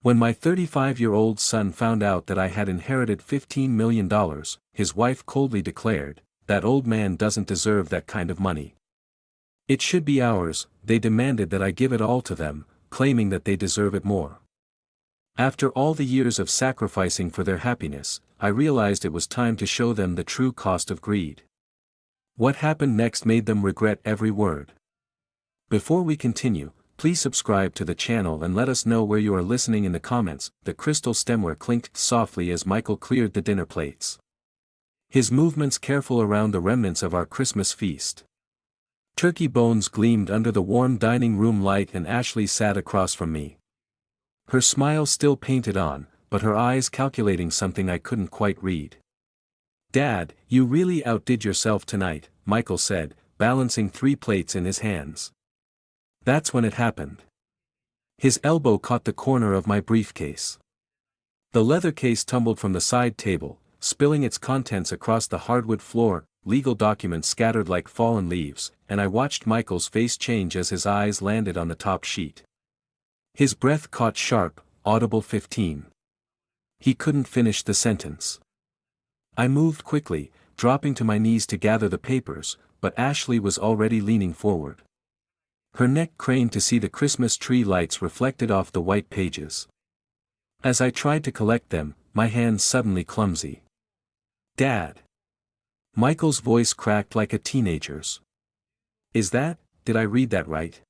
When my 35-year-old son found out that I had inherited $15 million, his wife coldly declared, "That old man doesn't deserve that kind of money. It should be ours." They demanded that I give it all to them, claiming that they deserve it more. After all the years of sacrificing for their happiness, I realized it was time to show them the true cost of greed. What happened next made them regret every word. Before we continue, please subscribe to the channel and let us know where you are listening in the comments. The crystal stemware clinked softly as Michael cleared the dinner plates. His movements careful around the remnants of our Christmas feast. Turkey bones gleamed under the warm dining room light and Ashley sat across from me. Her smile still painted on, but her eyes calculating something I couldn't quite read. "Dad, you really outdid yourself tonight," Michael said, balancing 3 plates in his hands. That's when it happened. His elbow caught the corner of my briefcase. The leather case tumbled from the side table, spilling its contents across the hardwood floor, legal documents scattered like fallen leaves, and I watched Michael's face change as his eyes landed on the top sheet. His breath caught sharp, audible 15. He couldn't finish the sentence. I moved quickly, dropping to my knees to gather the papers, but Ashley was already leaning forward. Her neck craned to see the Christmas tree lights reflected off the white pages. As I tried to collect them, my hands suddenly clumsy. "Dad!" Michael's voice cracked like a teenager's. Did I read that right?"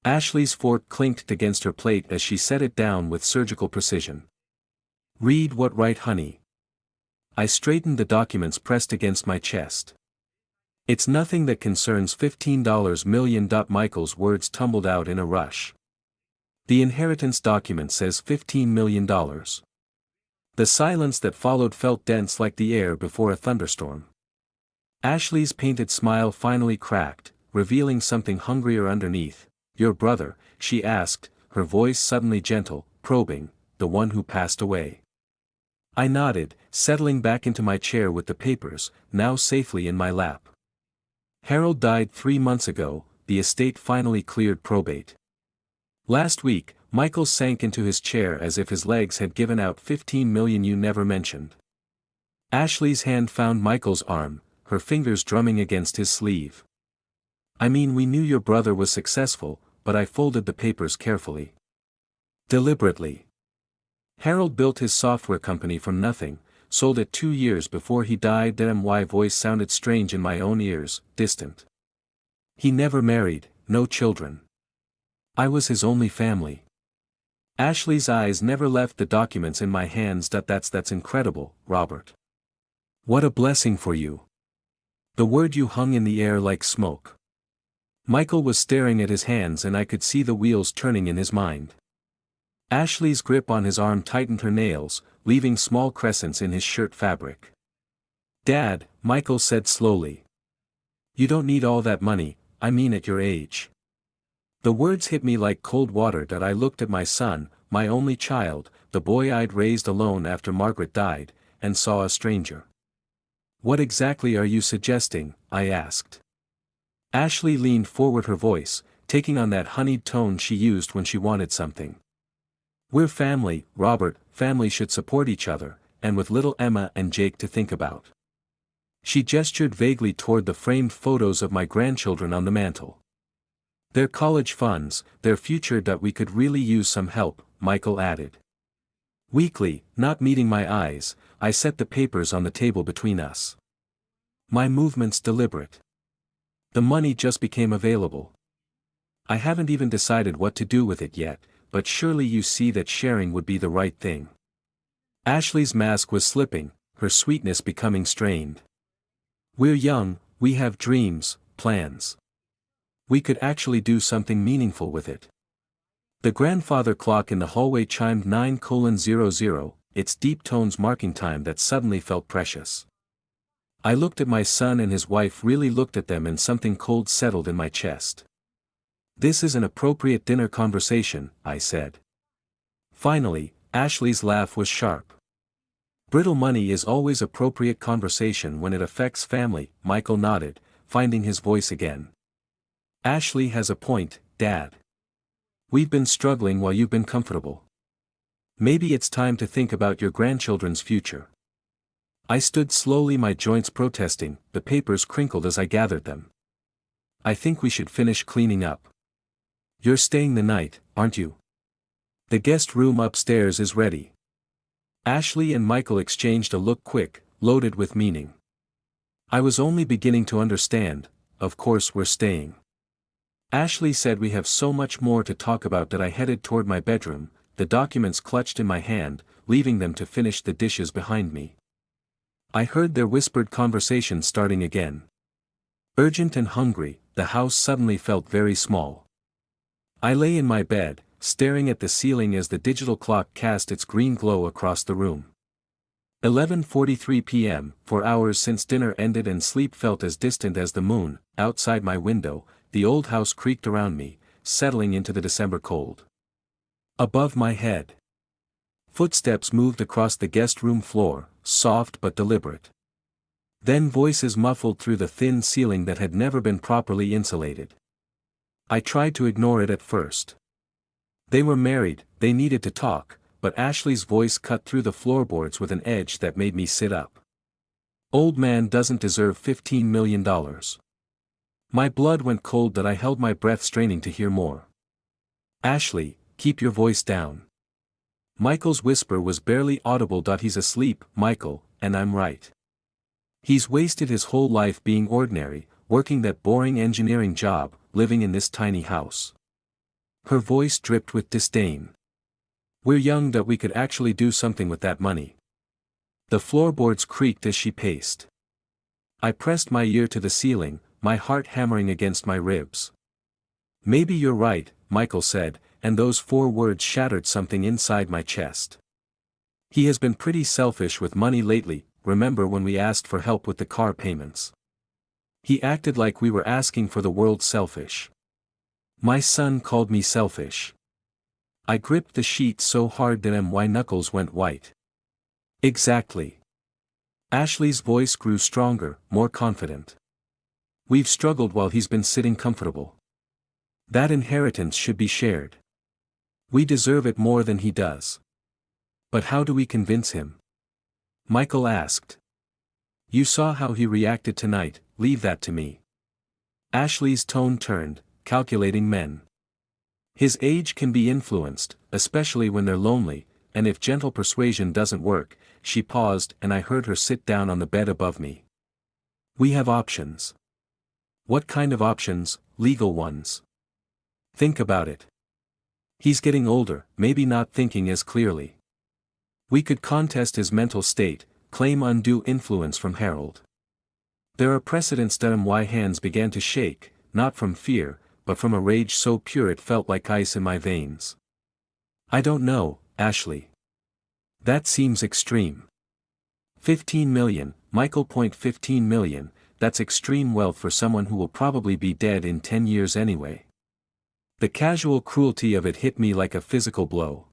Ashley's fork clinked against her plate as she set it down with surgical precision. "Read what right, honey?" I straightened the documents pressed against my chest. "It's nothing that concerns $15 million." Michael's words tumbled out in a rush. "The inheritance document says $15 million. The silence that followed felt dense like the air before a thunderstorm. Ashley's painted smile finally cracked, revealing something hungrier underneath. "Your brother," she asked, her voice suddenly gentle, probing, "the one who passed away?" I nodded, settling back into my chair with the papers, now safely in my lap. "Harold died 3 months ago," the estate finally cleared probate. "Last week," Michael sank into his chair as if his legs had given out. $15 million you never mentioned." Ashley's hand found Michael's arm, her fingers drumming against his sleeve. "I mean, we knew your brother was successful, but I folded the papers carefully. Deliberately. Harold built his software company from nothing, sold it 2 years before he died." My voice sounded strange in my own ears, distant. "He never married, no children. I was his only family." Ashley's eyes never left the documents in my hands. That's incredible, Robert. What a blessing for you." The word "you" hung in the air like smoke. Michael was staring at his hands and I could see the wheels turning in his mind. Ashley's grip on his arm tightened her nails, leaving small crescents in his shirt fabric. "Dad," Michael said slowly. "You don't need all that money, I mean at your age." The words hit me like cold water. I looked at my son, my only child, the boy I'd raised alone after Margaret died, and saw a stranger. "What exactly are you suggesting?" I asked. Ashley leaned forward, her voice taking on that honeyed tone she used when she wanted something. "We're family, Robert. Family should support each other, and with little Emma and Jake to think about." She gestured vaguely toward the framed photos of my grandchildren on the mantel. "Their college funds, their future. We could really use some help," Michael added. Weakly, not meeting my eyes, I set the papers on the table between us. My movements deliberate. The money just became available. "I haven't even decided what to do with it yet, but surely you see that sharing would be the right thing." Ashley's mask was slipping, her sweetness becoming strained. "We're young, we have dreams, plans. We could actually do something meaningful with it." The grandfather clock in the hallway chimed 9:00, its deep tones marking time that suddenly felt precious. I looked at my son and his wife really looked at them and something cold settled in my chest. "This is an appropriate dinner conversation," I said. Finally, Ashley's laugh was sharp. "Brittle money is always appropriate conversation when it affects family," Michael nodded, finding his voice again. "Ashley has a point, Dad. We've been struggling while you've been comfortable. Maybe it's time to think about your grandchildren's future. I stood slowly, my joints protesting, the papers crinkled as I gathered them. I think we should finish cleaning up. You're staying the night, aren't you? The guest room upstairs is ready. Ashley and Michael exchanged a look quick, loaded with meaning. I was only beginning to understand. Of course we're staying. Ashley said we have so much more to talk about that I headed toward my bedroom, the documents clutched in my hand, leaving them to finish the dishes behind me. I heard their whispered conversation starting again. Urgent and hungry, the house suddenly felt very small. I lay in my bed, staring at the ceiling as the digital clock cast its green glow across the room. 11:43 p.m., 4 hours since dinner ended and sleep felt as distant as the moon. Outside my window, the old house creaked around me, settling into the December cold. Above my head, footsteps moved across the guest room floor, soft but deliberate. Then voices muffled through the thin ceiling that had never been properly insulated. I tried to ignore it at first. They were married, they needed to talk, but Ashley's voice cut through the floorboards with an edge that made me sit up. Old man doesn't deserve $15 million. My blood went cold that I held my breath, straining to hear more. Ashley, keep your voice down. Michael's whisper was barely audible. He's asleep, Michael, and I'm right. He's wasted his whole life being ordinary, working that boring engineering job, living in this tiny house. Her voice dripped with disdain. We're young that we could actually do something with that money. The floorboards creaked as she paced. I pressed my ear to the ceiling, my heart hammering against my ribs. Maybe you're right, Michael said, and those 4 words shattered something inside my chest. He has been pretty selfish with money lately. Remember when we asked for help with the car payments? He acted like we were asking for the world. Selfish. My son called me selfish. I gripped the sheet so hard that my knuckles went white. Exactly. Ashley's voice grew stronger, more confident. We've struggled while he's been sitting comfortable. That inheritance should be shared. We deserve it more than he does. But how do we convince him? Michael asked. You saw how he reacted tonight, leave that to me. Ashley's tone turned, calculating men. His age can be influenced, especially when they're lonely, and if gentle persuasion doesn't work. She paused and I heard her sit down on the bed above me. We have options. What kind of options? Legal ones. Think about it. He's getting older, maybe not thinking as clearly. We could contest his mental state, claim undue influence from Harold. There are precedents. My hands began to shake, not from fear, but from a rage so pure it felt like ice in my veins. I don't know, Ashley. That seems extreme. 15 million, Michael. 15 million, that's extreme wealth for someone who will probably be dead in 10 years anyway. The casual cruelty of it hit me like a physical blow.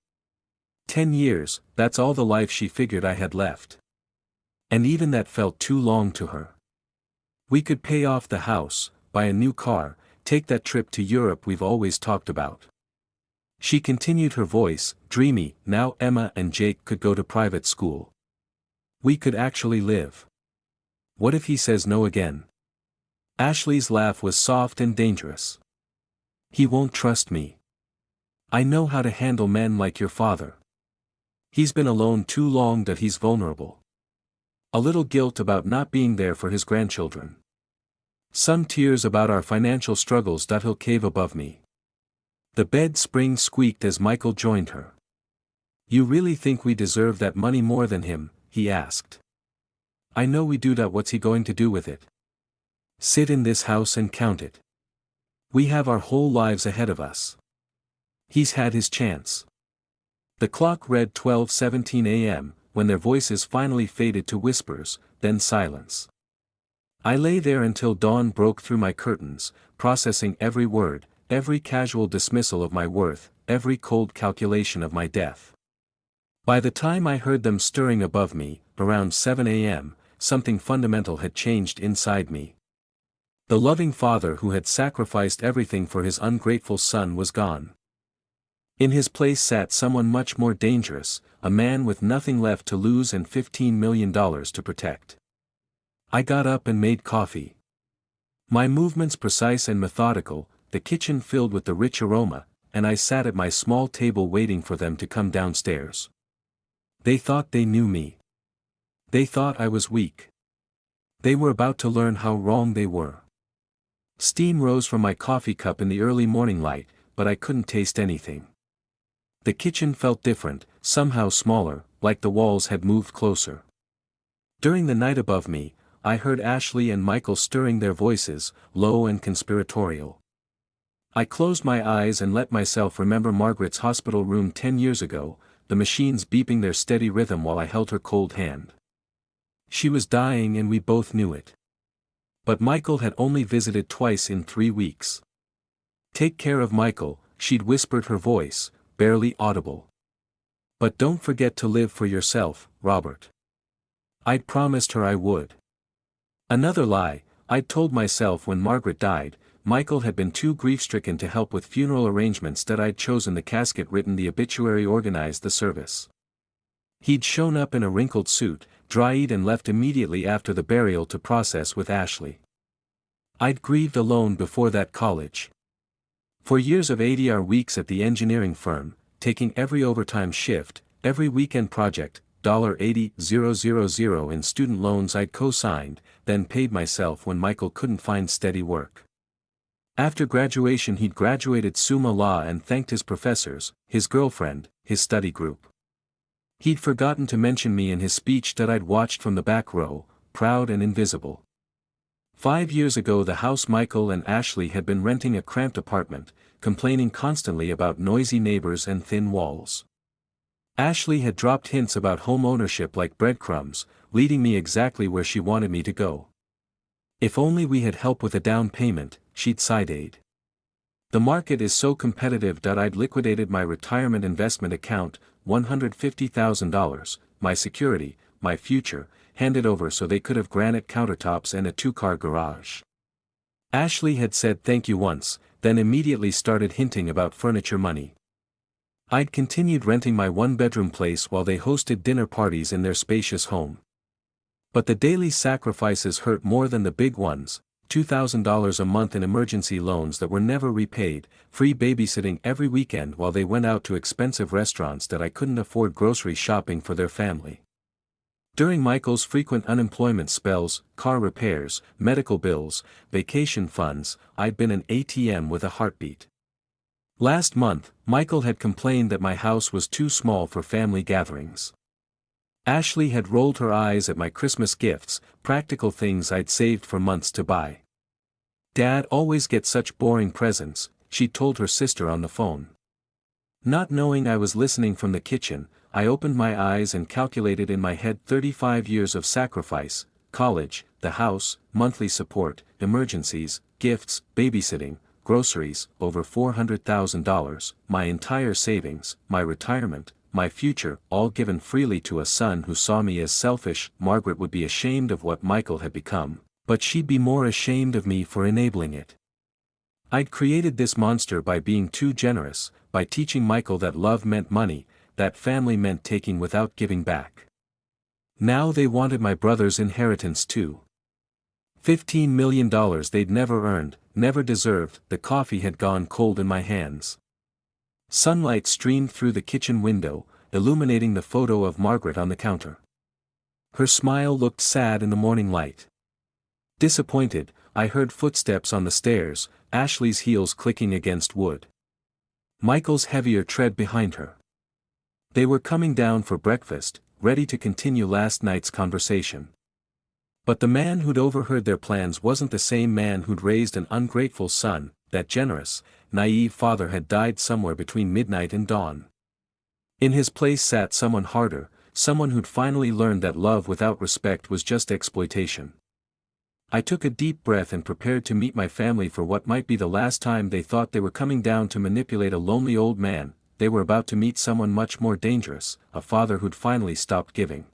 10 years, that's all the life she figured I had left. And even that felt too long to her. We could pay off the house, buy a new car, take that trip to Europe we've always talked about. She continued, her voice dreamy. Now Emma and Jake could go to private school. We could actually live. What if he says no again? Ashley's laugh was soft and dangerous. He won't trust me. I know how to handle men like your father. He's been alone too long. That he's vulnerable. A little guilt about not being there for his grandchildren. Some tears about our financial struggles. He'll cave above me. The bed spring squeaked as Michael joined her. You really think we deserve that money more than him? He asked. I know we do. What's he going to do with it? Sit in this house and count it. We have our whole lives ahead of us. He's had his chance. The clock read 12:17 a.m., when their voices finally faded to whispers, then silence. I lay there until dawn broke through my curtains, processing every word, every casual dismissal of my worth, every cold calculation of my death. By the time I heard them stirring above me, around 7 a.m., something fundamental had changed inside me. The loving father who had sacrificed everything for his ungrateful son was gone. In his place sat someone much more dangerous, a man with nothing left to lose and $15 million to protect. I got up and made coffee. My movements precise and methodical, the kitchen filled with the rich aroma, and I sat at my small table waiting for them to come downstairs. They thought they knew me. They thought I was weak. They were about to learn how wrong they were. Steam rose from my coffee cup in the early morning light, but I couldn't taste anything. The kitchen felt different, somehow smaller, like the walls had moved closer. During the night above me, I heard Ashley and Michael stirring their voices, low and conspiratorial. I closed my eyes and let myself remember Margaret's hospital room 10 years ago, the machines beeping their steady rhythm while I held her cold hand. She was dying and we both knew it. But Michael had only visited twice in 3 weeks. "Take care of Michael," she'd whispered, her voice, barely audible. "But don't forget to live for yourself, Robert." I'd promised her I would. Another lie, I'd told myself when Margaret died. Michael had been too grief-stricken to help with funeral arrangements, that I'd chosen the casket, written the obituary, organized the service. He'd shown up in a wrinkled suit, dried, and left immediately after the burial to process with Ashley. I'd grieved alone before that college. For years of 80-hour weeks at the engineering firm, taking every overtime shift, every weekend project, $80,000 in student loans I'd co-signed, then paid myself when Michael couldn't find steady work. After graduation he'd graduated summa laude and thanked his professors, his girlfriend, his study group. He'd forgotten to mention me in his speech that I'd watched from the back row, proud and invisible. 5 years ago the house Michael and Ashley had been renting, a cramped apartment, complaining constantly about noisy neighbors and thin walls. Ashley had dropped hints about home ownership like breadcrumbs, leading me exactly where she wanted me to go. If only we had help with a down payment, she'd side-aid. "The market is so competitive that I'd liquidated my retirement investment account, $150,000, my security, my future, handed over so they could have granite countertops and a 2-car garage." Ashley had said thank you once, then immediately started hinting about furniture money. I'd continued renting my 1-bedroom place while they hosted dinner parties in their spacious home. But the daily sacrifices hurt more than the big ones: $2,000 a month in emergency loans that were never repaid, free babysitting every weekend while they went out to expensive restaurants that I couldn't afford, grocery shopping for their family. During Michael's frequent unemployment spells, car repairs, medical bills, vacation funds, I'd been an ATM with a heartbeat. Last month, Michael had complained that my house was too small for family gatherings. Ashley had rolled her eyes at my Christmas gifts, practical things I'd saved for months to buy. "Dad always gets such boring presents," she told her sister on the phone. Not knowing I was listening from the kitchen, I opened my eyes and calculated in my head 35 years of sacrifice: college, the house, monthly support, emergencies, gifts, babysitting, groceries, over $400,000, my entire savings, my retirement, my future, all given freely to a son who saw me as selfish. Margaret would be ashamed of what Michael had become, but she'd be more ashamed of me for enabling it. I'd created this monster by being too generous, by teaching Michael that love meant money, that family meant taking without giving back. Now they wanted my brother's inheritance too. $15 million they'd never earned, never deserved. The coffee had gone cold in my hands. Sunlight streamed through the kitchen window, illuminating the photo of Margaret on the counter. Her smile looked sad in the morning light. Disappointed, I heard footsteps on the stairs, Ashley's heels clicking against wood. Michael's heavier tread behind her. They were coming down for breakfast, ready to continue last night's conversation. But the man who'd overheard their plans wasn't the same man who'd raised an ungrateful son. That generous, naive father had died somewhere between midnight and dawn. In his place sat someone harder, someone who'd finally learned that love without respect was just exploitation. I took a deep breath and prepared to meet my family for what might be the last time. They thought they were coming down to manipulate a lonely old man. They were about to meet someone much more dangerous, a father who'd finally stopped giving.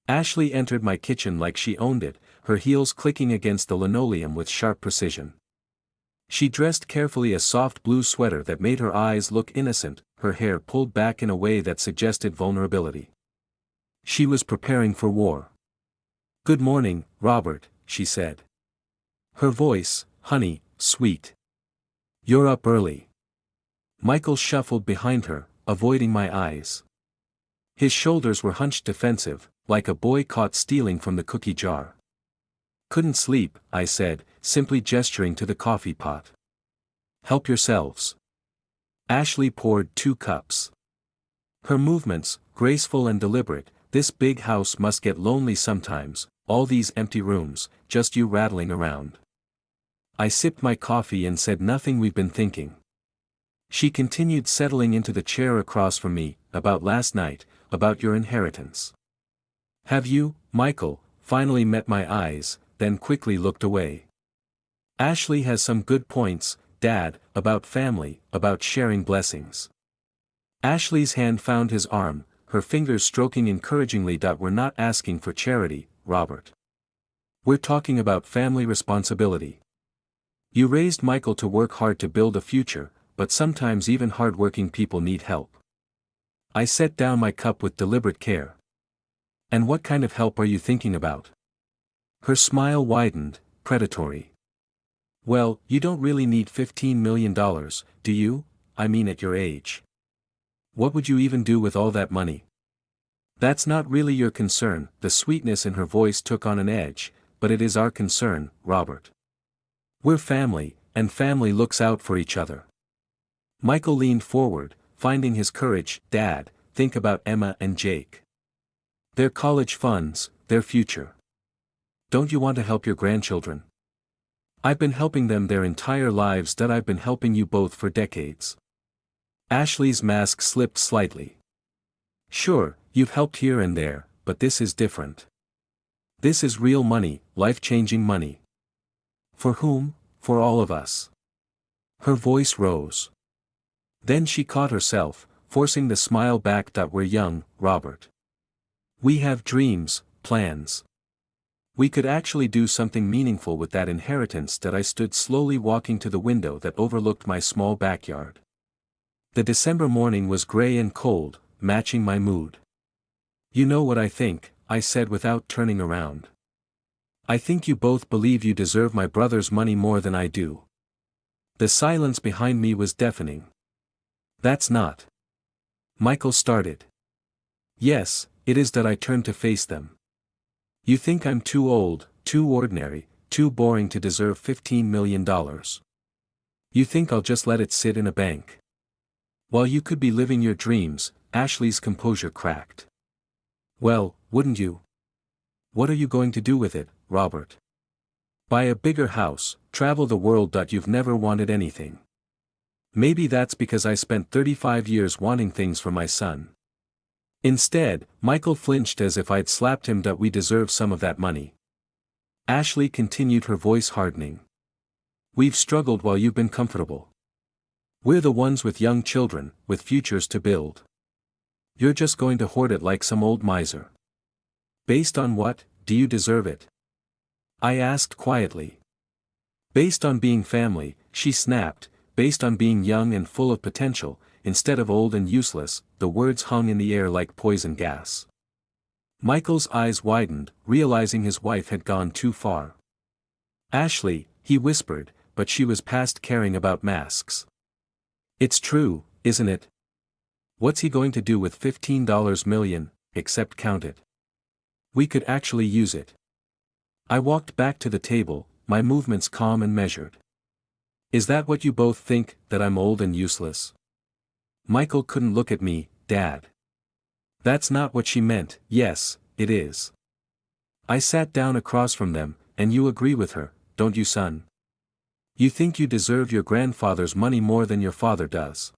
Ashley entered my kitchen like she owned it, her heels clicking against the linoleum with sharp precision. She dressed carefully, a soft blue sweater that made her eyes look innocent, her hair pulled back in a way that suggested vulnerability. She was preparing for war. "Good morning, Robert," she said. Her voice, honey, sweet. "You're up early." Michael shuffled behind her, avoiding my eyes. His shoulders were hunched defensive, like a boy caught stealing from the cookie jar. "Couldn't sleep," I said, simply gesturing to the coffee pot. "Help yourselves." Ashley poured 2 cups. Her movements, graceful and deliberate. "This big house must get lonely sometimes, all these empty rooms, just you rattling around." I sipped my coffee and said, "Nothing, we've been thinking." She continued, settling into the chair across from me. "About last night, about your inheritance." "Have you, Michael?" Finally met my eyes, then quickly looked away. "Ashley has some good points, Dad, about family, about sharing blessings." Ashley's hand found his arm, her fingers stroking encouragingly. "We're not asking for charity, Robert. We're talking about family responsibility. You raised Michael to work hard to build a future, but sometimes even hard-working people need help." I set down my cup with deliberate care. "And what kind of help are you thinking about?" Her smile widened, predatory. "Well, you don't really need $15 million, do you? I mean, at your age. What would you even do with all that money?" "That's not really your concern." The sweetness in her voice took on an edge. "But it is our concern, Robert. We're family, and family looks out for each other." Michael leaned forward, finding his courage. "Dad, think about Emma and Jake. Their college funds, their future. Don't you want to help your grandchildren? I've been helping them their entire lives. I've been helping you both for decades." Ashley's mask slipped slightly. "Sure, you've helped here and there, but this is different. This is real money, life-changing money. For whom? For all of us." Her voice rose. Then she caught herself, forcing the smile back. "We're young, Robert. We have dreams, plans. We could actually do something meaningful with that inheritance." I stood slowly, walking to the window that overlooked my small backyard. The December morning was gray and cold, matching my mood. "You know what I think," I said without turning around. "I think you both believe you deserve my brother's money more than I do." The silence behind me was deafening. "That's not..." Michael started. "Yes, it is." I turned to face them. "You think I'm too old, too ordinary, too boring to deserve $15 million. You think I'll just let it sit in a bank, while you could be living your dreams." Ashley's composure cracked. "Well, wouldn't you? What are you going to do with it, Robert? Buy a bigger house, travel the world. You've never wanted anything. Maybe that's because I spent 35 years wanting things for my son." Instead, Michael flinched as if I'd slapped him. "We deserve some of that money." Ashley continued, her voice hardening. "We've struggled while you've been comfortable. We're the ones with young children, with futures to build. You're just going to hoard it like some old miser." "Based on what, do you deserve it?" I asked quietly. "Based on being family," she snapped, "based on being young and full of potential, instead of old and useless." The words hung in the air like poison gas. Michael's eyes widened, realizing his wife had gone too far. "Ashley," he whispered, but she was past caring about masks. "It's true, isn't it? What's he going to do with $15 million, except count it? We could actually use it." I walked back to the table, my movements calm and measured. "Is that what you both think, that I'm old and useless?" Michael couldn't look at me. "Dad. That's not what she meant." "Yes, it is." I sat down across from them. "And you agree with her, don't you, son? You think you deserve your grandfather's money more than your father does."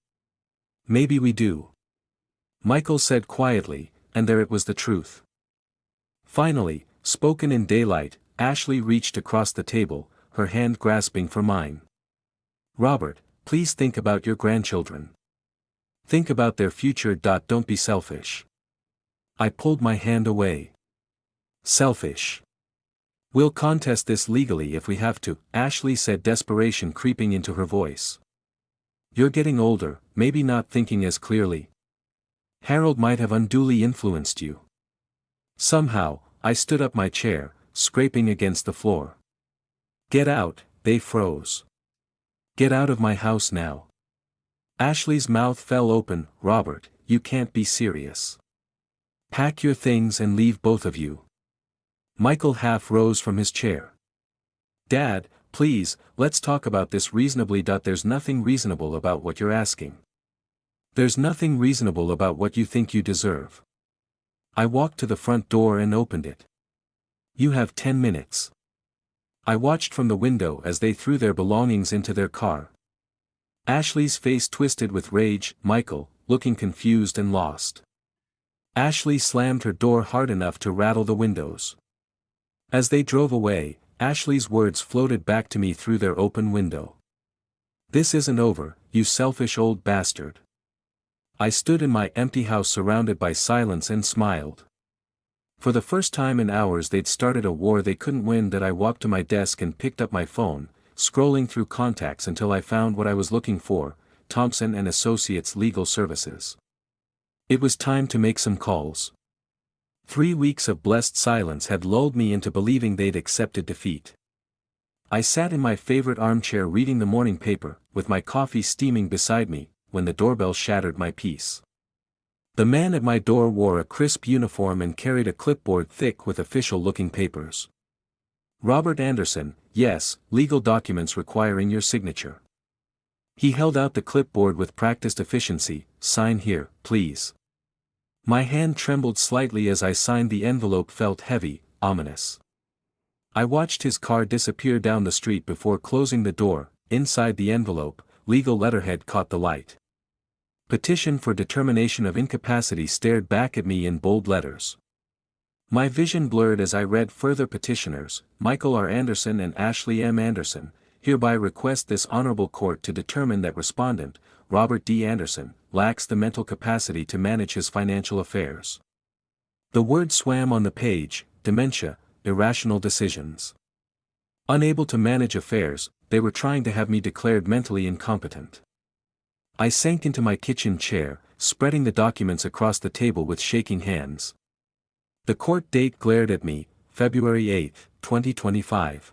"Maybe we do," Michael said quietly, and there it was, the truth. Finally, spoken in daylight, Ashley reached across the table, her hand grasping for mine. "Robert, please think about your grandchildren. Think about their future. Don't be selfish." I pulled my hand away. "Selfish? We'll contest this legally if we have to, Ashley said, desperation creeping into her voice. You're getting older, maybe not thinking as clearly. Harold might have unduly influenced you. Somehow, I stood up my chair, scraping against the floor. Get out, they froze. Get out of my house now. Ashley's mouth fell open. Robert, you can't be serious. Pack your things and leave, both of you. Michael half rose from his chair. Dad, please, let's talk about this reasonably. There's nothing reasonable about what you're asking. There's nothing reasonable about what you think you deserve. I walked to the front door and opened it. You have 10 minutes. I watched from the window as they threw their belongings into their car. Ashley's face twisted with rage, Michael, looking confused and lost. Ashley slammed her door hard enough to rattle the windows. As they drove away, Ashley's words floated back to me through their open window. This isn't over, you selfish old bastard. I stood in my empty house surrounded by silence and smiled. For the first time in hours they'd started a war they couldn't win. I walked to my desk and picked up my phone, scrolling through contacts until I found what I was looking for, Thompson and Associates Legal Services. It was time to make some calls. 3 weeks of blessed silence had lulled me into believing they'd accepted defeat. I sat in my favorite armchair reading the morning paper, with my coffee steaming beside me, when the doorbell shattered my peace. The man at my door wore a crisp uniform and carried a clipboard thick with official-looking papers. Robert Anderson, yes, legal documents requiring your signature. He held out the clipboard with practiced efficiency. Sign here, please. My hand trembled slightly as I signed. The envelope felt heavy, ominous. I watched his car disappear down the street before closing the door. Inside the envelope, legal letterhead caught the light. Petition for determination of incapacity stared back at me in bold letters. My vision blurred as I read further. Petitioners, Michael R. Anderson and Ashley M. Anderson, hereby request this honorable court to determine that respondent, Robert D. Anderson, lacks the mental capacity to manage his financial affairs. The word swam on the page: dementia, irrational decisions. Unable to manage affairs, they were trying to have me declared mentally incompetent. I sank into my kitchen chair, spreading the documents across the table with shaking hands. The court date glared at me, February 8, 2025.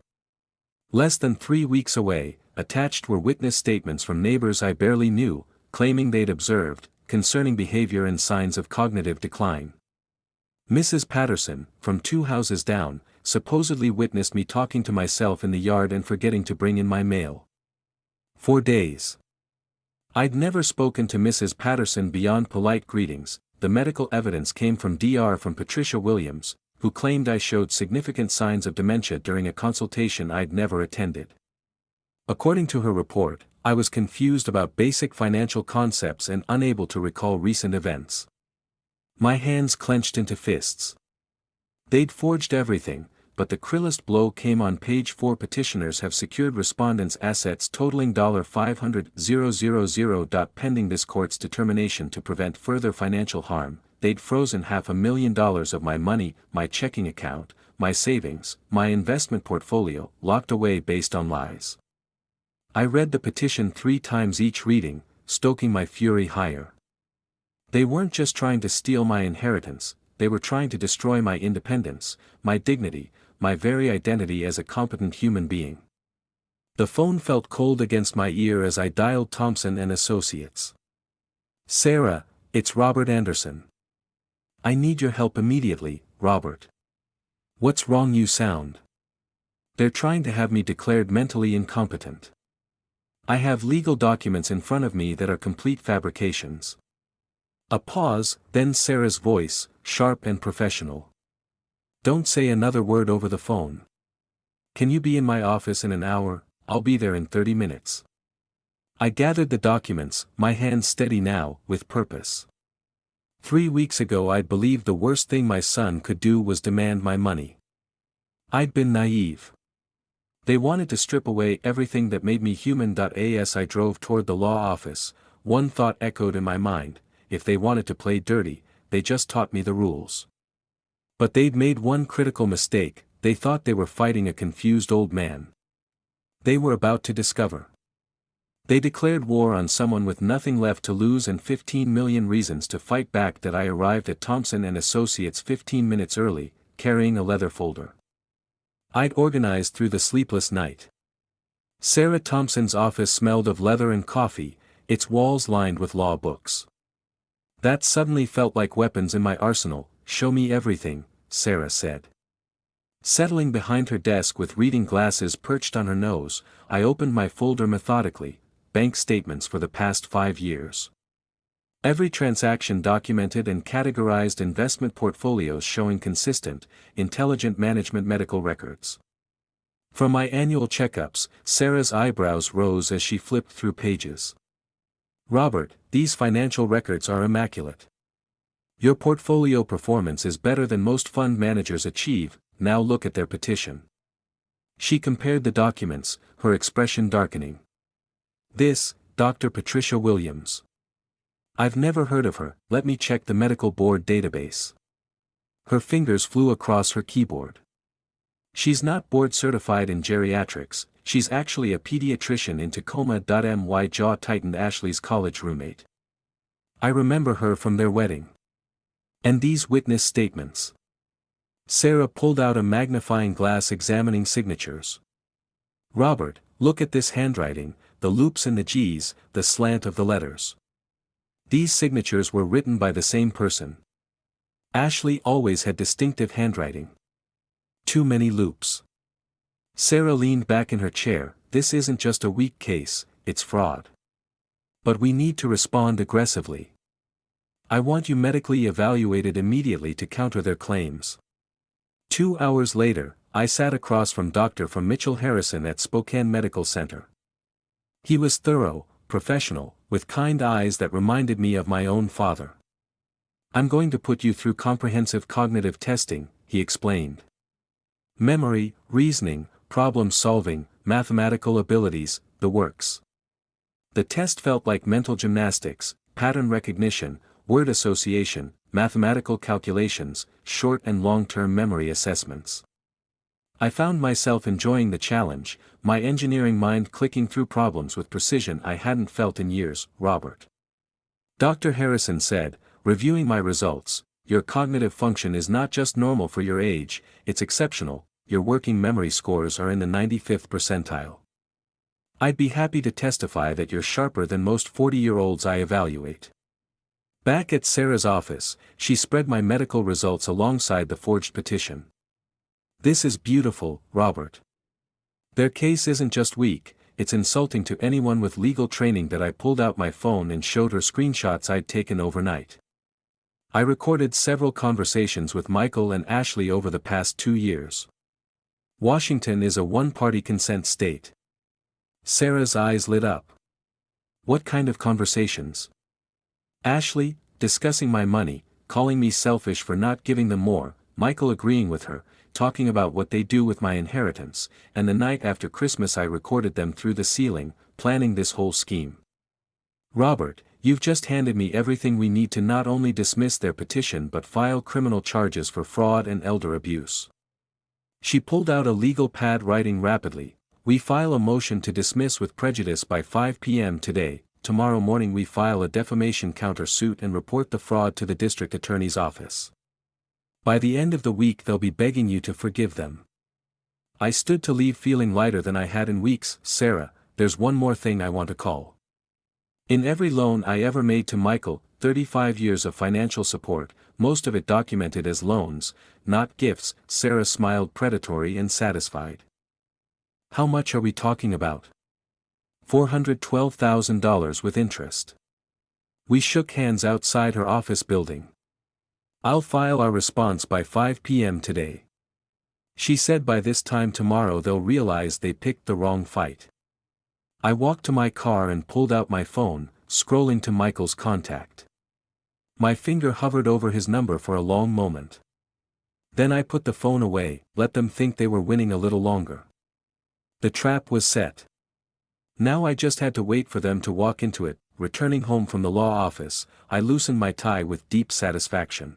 Less than 3 weeks away. Attached were witness statements from neighbors I barely knew, claiming they'd observed, concerning behavior and signs of cognitive decline. Mrs. Patterson, from 2 houses down, supposedly witnessed me talking to myself in the yard and forgetting to bring in my mail. 4 days. I'd never spoken to Mrs. Patterson beyond polite greetings. The medical evidence came from Dr. from Patricia Williams, who claimed I showed significant signs of dementia during a consultation I'd never attended. According to her report, I was confused about basic financial concepts and unable to recall recent events. My hands clenched into fists. They'd forged everything, but the cruelest blow came on page 4. Petitioners have secured respondents' assets totaling $500,000. Pending this court's determination to prevent further financial harm, they'd frozen $500,000 of my money, my checking account, my savings, my investment portfolio, locked away based on lies. I read the petition 3 times each reading, stoking my fury higher. They weren't just trying to steal my inheritance, they were trying to destroy my independence, my dignity, my very identity as a competent human being. The phone felt cold against my ear as I dialed Thompson and Associates. Sarah, it's Robert Anderson. I need your help immediately, Robert. What's wrong? You sound. They're trying to have me declared mentally incompetent. I have legal documents in front of me that are complete fabrications. A pause, then Sarah's voice, sharp and professional. Don't say another word over the phone. Can you be in my office in an hour? I'll be there in 30 minutes. I gathered the documents, my hands steady now, with purpose. 3 weeks ago I'd believed the worst thing my son could do was demand my money. I'd been naive. They wanted to strip away everything that made me human. As I drove toward the law office, one thought echoed in my mind: if they wanted to play dirty, they just taught me the rules. But they'd made one critical mistake: they thought they were fighting a confused old man. They were about to discover. They declared war on someone with nothing left to lose and 15 million reasons to fight back. That I arrived at Thompson and Associates 15 minutes early, carrying a leather folder. I'd organized through the sleepless night. Sarah Thompson's office smelled of leather and coffee, its walls lined with law books. That suddenly felt like weapons in my arsenal. "Show me everything," Sarah said. Settling behind her desk with reading glasses perched on her nose, I opened my folder methodically. Bank statements for the past 5 years. Every transaction documented and categorized, investment portfolios showing consistent, intelligent management, medical records. From my annual checkups, Sarah's eyebrows rose as she flipped through pages. "Robert, these financial records are immaculate. Your portfolio performance is better than most fund managers achieve. Now look at their petition." She compared the documents, her expression darkening. "This, Dr. Patricia Williams. I've never heard of her. Let me check the medical board database." Her fingers flew across her keyboard. "She's not board certified in geriatrics, she's actually a pediatrician in Tacoma. My jaw tightened. Ashley's college roommate. I remember her from their wedding. And these witness statements." Sarah pulled out a magnifying glass examining signatures. "Robert, look at this handwriting, the loops in the G's, the slant of the letters. These signatures were written by the same person. Ashley always had distinctive handwriting. Too many loops." Sarah leaned back in her chair. "This isn't just a weak case, it's fraud. But we need to respond aggressively. I want you medically evaluated immediately to counter their claims." 2 hours later, I sat across from Dr. Mitchell Harrison at Spokane Medical Center. He was thorough, professional, with kind eyes that reminded me of my own father. "I'm going to put you through comprehensive cognitive testing," he explained. "Memory, reasoning, problem solving, mathematical abilities, the works." The test felt like mental gymnastics, pattern recognition, word association, mathematical calculations, short and long-term memory assessments. I found myself enjoying the challenge, my engineering mind clicking through problems with precision I hadn't felt in years. "Robert," Dr. Harrison said, reviewing my results, "your cognitive function is not just normal for your age, it's exceptional. Your working memory scores are in the 95th percentile. I'd be happy to testify that you're sharper than most 40-year-olds I evaluate." Back at Sarah's office, she spread my medical results alongside the forged petition. "This is beautiful, Robert. Their case isn't just weak, it's insulting to anyone with legal training." That I pulled out my phone and showed her screenshots I'd taken overnight. I recorded several conversations with Michael and Ashley over the past 2 years. Washington is a one-party consent state. Sarah's eyes lit up. "What kind of conversations?" "Ashley, discussing my money, calling me selfish for not giving them more, Michael agreeing with her, talking about what they do with my inheritance, and the night after Christmas I recorded them through the ceiling, planning this whole scheme. Robert, you've just handed me everything we need to not only dismiss their petition but file criminal charges for fraud and elder abuse." She pulled out a legal pad writing rapidly. "We file a motion to dismiss with prejudice by 5 p.m. today. Tomorrow morning we file a defamation counter-suit and report the fraud to the district attorney's office. By the end of the week they'll be begging you to forgive them." I stood to leave feeling lighter than I had in weeks. "Sarah, there's one more thing I want to call. In every loan I ever made to Michael, 35 years of financial support, most of it documented as loans, not gifts." Sarah smiled predatory and satisfied. "How much are we talking about?" $412,000 with interest. We shook hands outside her office building. "I'll file our response by 5 p.m. today." She said by this time tomorrow they'll realize they picked the wrong fight. I walked to my car and pulled out my phone, scrolling to Michael's contact. My finger hovered over his number for a long moment. Then I put the phone away, let them think they were winning a little longer. The trap was set. Now I just had to wait for them to walk into it. Returning home from the law office, I loosened my tie with deep satisfaction.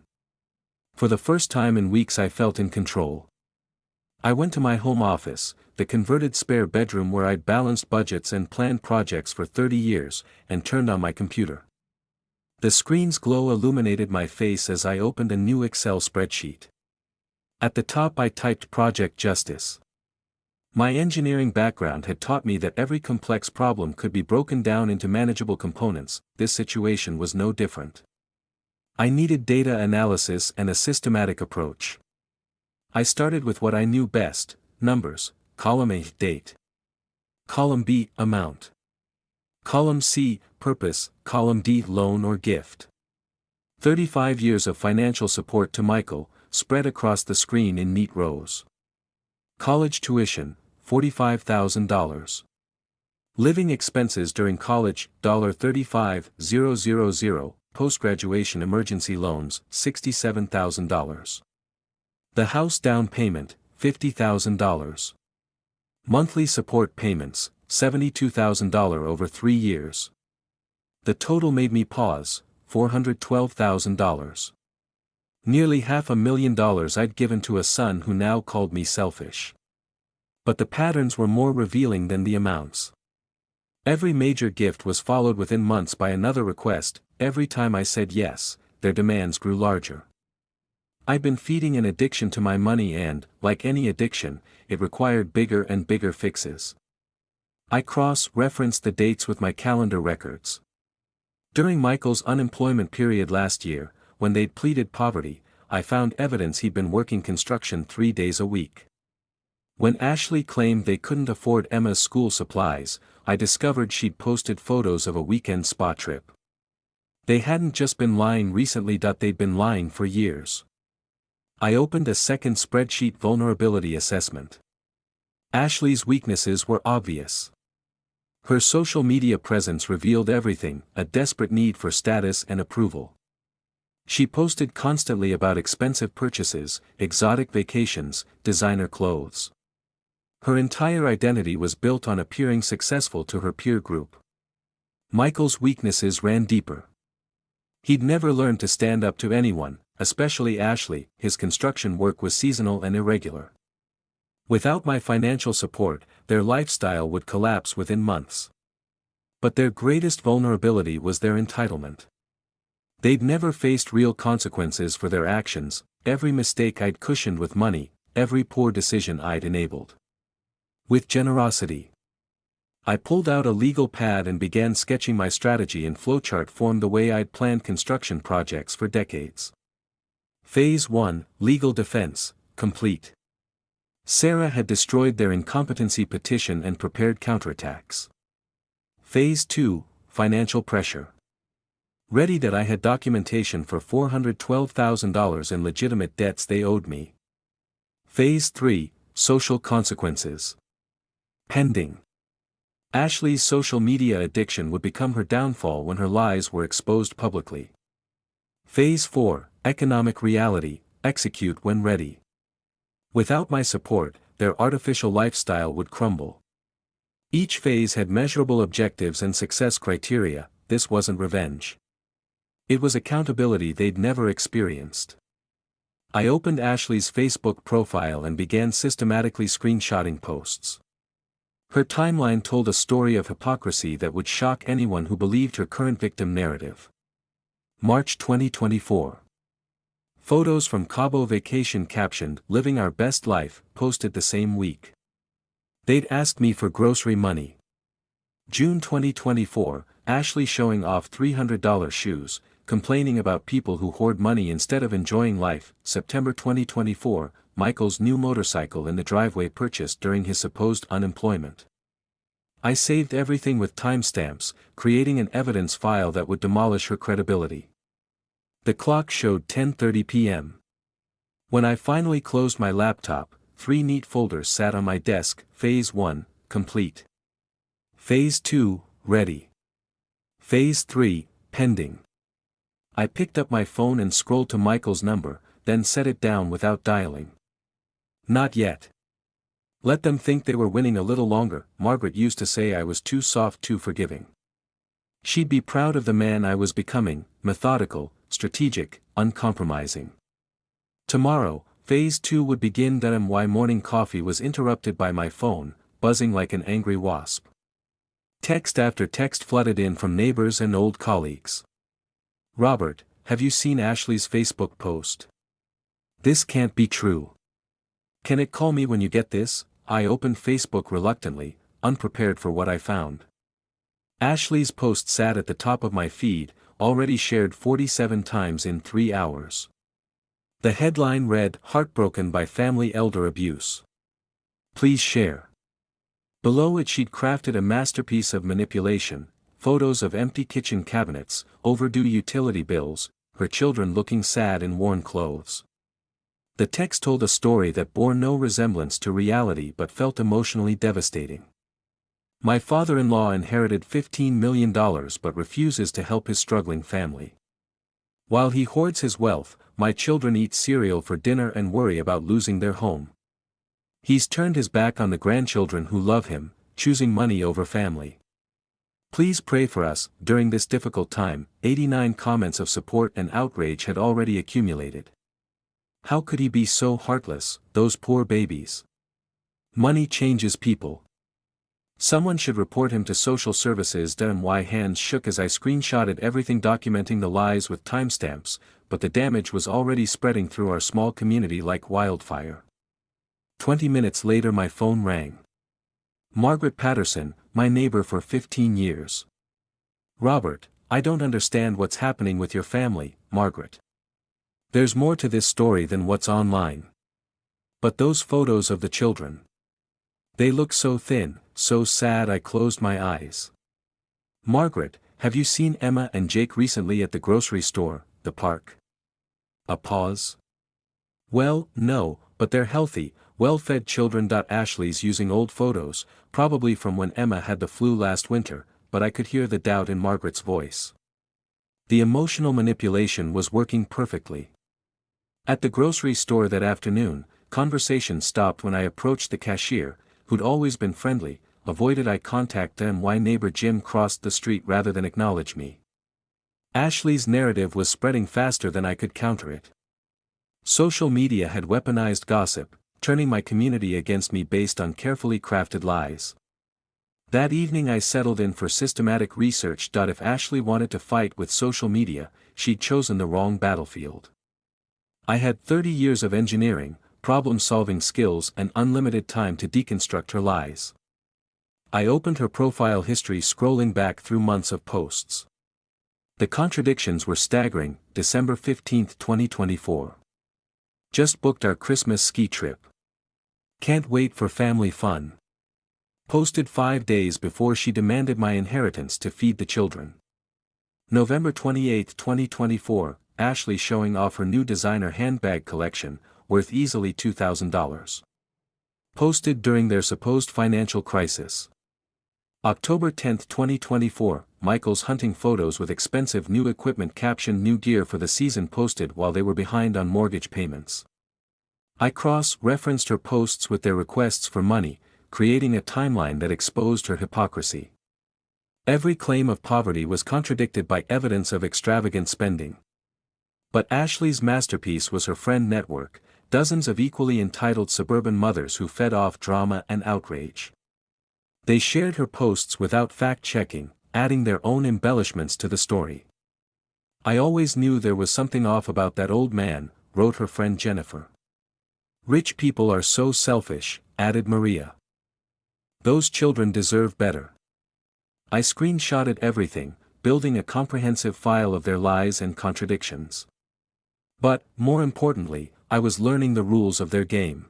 For the first time in weeks I felt in control. I went to my home office, the converted spare bedroom where I'd balanced budgets and planned projects for 30 years, and turned on my computer. The screen's glow illuminated my face as I opened a new Excel spreadsheet. At the top I typed Project Justice. My engineering background had taught me that every complex problem could be broken down into manageable components. This situation was no different. I needed data analysis and a systematic approach. I started with what I knew best: numbers. Column A, date. Column B, amount. Column C, purpose. Column D, loan or gift. 35 years of financial support to Michael, spread across the screen in neat rows. College tuition, $45,000. Living expenses during college, $35,000. Post-graduation emergency loans, $67,000. The house down payment, $50,000. Monthly support payments, $72,000 over 3 years. The total made me pause: $412,000. Nearly $500,000 I'd given to a son who now called me selfish. But the patterns were more revealing than the amounts. Every major gift was followed within months by another request. Every time I said yes, their demands grew larger. I'd been feeding an addiction to my money and, like any addiction, it required bigger and bigger fixes. I cross-referenced the dates with my calendar records. During Michael's unemployment period last year, when they'd pleaded poverty, I found evidence he'd been working construction 3 days a week. When Ashley claimed they couldn't afford Emma's school supplies, I discovered she'd posted photos of a weekend spa trip. They hadn't just been lying recently, they'd been lying for years. I opened a second spreadsheet: vulnerability assessment. Ashley's weaknesses were obvious. Her social media presence revealed everything: a desperate need for status and approval. She posted constantly about expensive purchases, exotic vacations, designer clothes. Her entire identity was built on appearing successful to her peer group. Michael's weaknesses ran deeper. He'd never learned to stand up to anyone, especially Ashley. His construction work was seasonal and irregular. Without my financial support, their lifestyle would collapse within months. But their greatest vulnerability was their entitlement. They'd never faced real consequences for their actions. Every mistake I'd cushioned with money, every poor decision I'd enabled with generosity. I pulled out a legal pad and began sketching my strategy in flowchart form the way I'd planned construction projects for decades. Phase 1, Legal Defense, complete. Sarah had destroyed their incompetency petition and prepared counterattacks. Phase 2, Financial Pressure. Ready that I had documentation for $412,000 in legitimate debts they owed me. Phase 3, Social Consequences. Pending. Ashley's social media addiction would become her downfall when her lies were exposed publicly. Phase 4, Economic Reality, execute when ready. Without my support, their artificial lifestyle would crumble. Each phase had measurable objectives and success criteria. This wasn't revenge. It was accountability they'd never experienced. I opened Ashley's Facebook profile and began systematically screenshotting posts. Her timeline told a story of hypocrisy that would shock anyone who believed her current victim narrative. March 2024. Photos from Cabo vacation captioned, "Living our best life," posted the same week. They'd asked me for grocery money. June 2024, Ashley showing off $300 shoes, complaining about people who hoard money instead of enjoying life. September 2024, Michael's new motorcycle in the driveway purchased during his supposed unemployment. I saved everything with timestamps, creating an evidence file that would demolish her credibility. The clock showed 10:30 p.m. When I finally closed my laptop, 3 neat folders sat on my desk. Phase 1, complete. Phase 2, ready. Phase 3, pending. I picked up my phone and scrolled to Michael's number, then set it down without dialing. Not yet. Let them think they were winning a little longer. Margaret used to say I was too soft, too forgiving. She'd be proud of the man I was becoming: methodical, strategic, uncompromising. Tomorrow, Phase 2 would begin. My morning coffee was interrupted by my phone, buzzing like an angry wasp. Text after text flooded in from neighbors and old colleagues. Robert, have you seen Ashley's Facebook post? This can't be true. Can it call me when you get this? I opened Facebook reluctantly, unprepared for what I found. Ashley's post sat at the top of my feed, already shared 47 times in 3 hours. The headline read, "Heartbroken by Family Elder Abuse. Please share." Below it she'd crafted a masterpiece of manipulation, photos of empty kitchen cabinets, overdue utility bills, her children looking sad in worn clothes. The text told a story that bore no resemblance to reality but felt emotionally devastating. My father-in-law inherited $15 million but refuses to help his struggling family. While he hoards his wealth, my children eat cereal for dinner and worry about losing their home. He's turned his back on the grandchildren who love him, choosing money over family. Please pray for us. During this difficult time, 89 comments of support and outrage had already accumulated. How could he be so heartless, those poor babies? Money changes people. Someone should report him to social services. My hands shook as I screenshotted everything documenting the lies with timestamps, but the damage was already spreading through our small community like wildfire. 20 minutes later my phone rang. Margaret Patterson, my neighbor for 15 years. Robert, I don't understand what's happening with your family, Margaret. There's more to this story than what's online. But those photos of the children. They look so thin, so sad. I closed my eyes. Margaret, have you seen Emma and Jake recently at the grocery store, the park? A pause. Well, no, but they're healthy, well-fed children. Ashley's using old photos, probably from when Emma had the flu last winter, but I could hear the doubt in Margaret's voice. The emotional manipulation was working perfectly. At the grocery store that afternoon, conversation stopped when I approached the cashier, who'd always been friendly, avoided eye contact. My neighbor Jim crossed the street rather than acknowledge me. Ashley's narrative was spreading faster than I could counter it. Social media had weaponized gossip, turning my community against me based on carefully crafted lies. That evening I settled in for systematic research. If Ashley wanted to fight with social media, she'd chosen the wrong battlefield. I had 30 years of engineering, problem-solving skills and unlimited time to deconstruct her lies. I opened her profile history, scrolling back through months of posts. The contradictions were staggering. December 15, 2024. Just booked our Christmas ski trip. Can't wait for family fun. Posted 5 days before she demanded my inheritance to feed the children. November 28, 2024, Ashley showing off her new designer handbag collection, worth easily $2,000. Posted during their supposed financial crisis. October 10, 2024, Michael's hunting photos with expensive new equipment, caption "New gear for the season," posted while they were behind on mortgage payments. I cross-referenced her posts with their requests for money, creating a timeline that exposed her hypocrisy. Every claim of poverty was contradicted by evidence of extravagant spending. But Ashley's masterpiece was her friend network, dozens of equally entitled suburban mothers who fed off drama and outrage. They shared her posts without fact-checking, adding their own embellishments to the story. I always knew there was something off about that old man, wrote her friend Jennifer. Rich people are so selfish, added Maria. Those children deserve better. I screenshotted everything, building a comprehensive file of their lies and contradictions. But, more importantly, I was learning the rules of their game.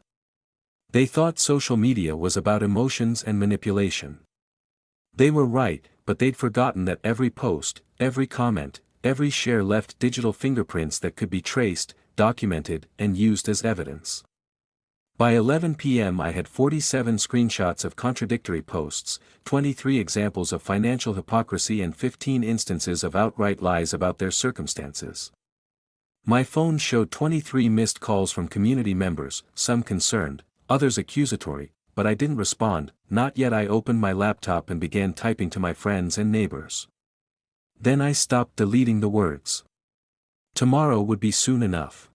They thought social media was about emotions and manipulation. They were right, but they'd forgotten that every post, every comment, every share left digital fingerprints that could be traced, documented, and used as evidence. By 11 p.m. I had 47 screenshots of contradictory posts, 23 examples of financial hypocrisy and 15 instances of outright lies about their circumstances. My phone showed 23 missed calls from community members, some concerned, others accusatory, but I didn't respond. Not yet. I opened my laptop and began typing to my friends and neighbors. Then I stopped, deleting the words. Tomorrow would be soon enough.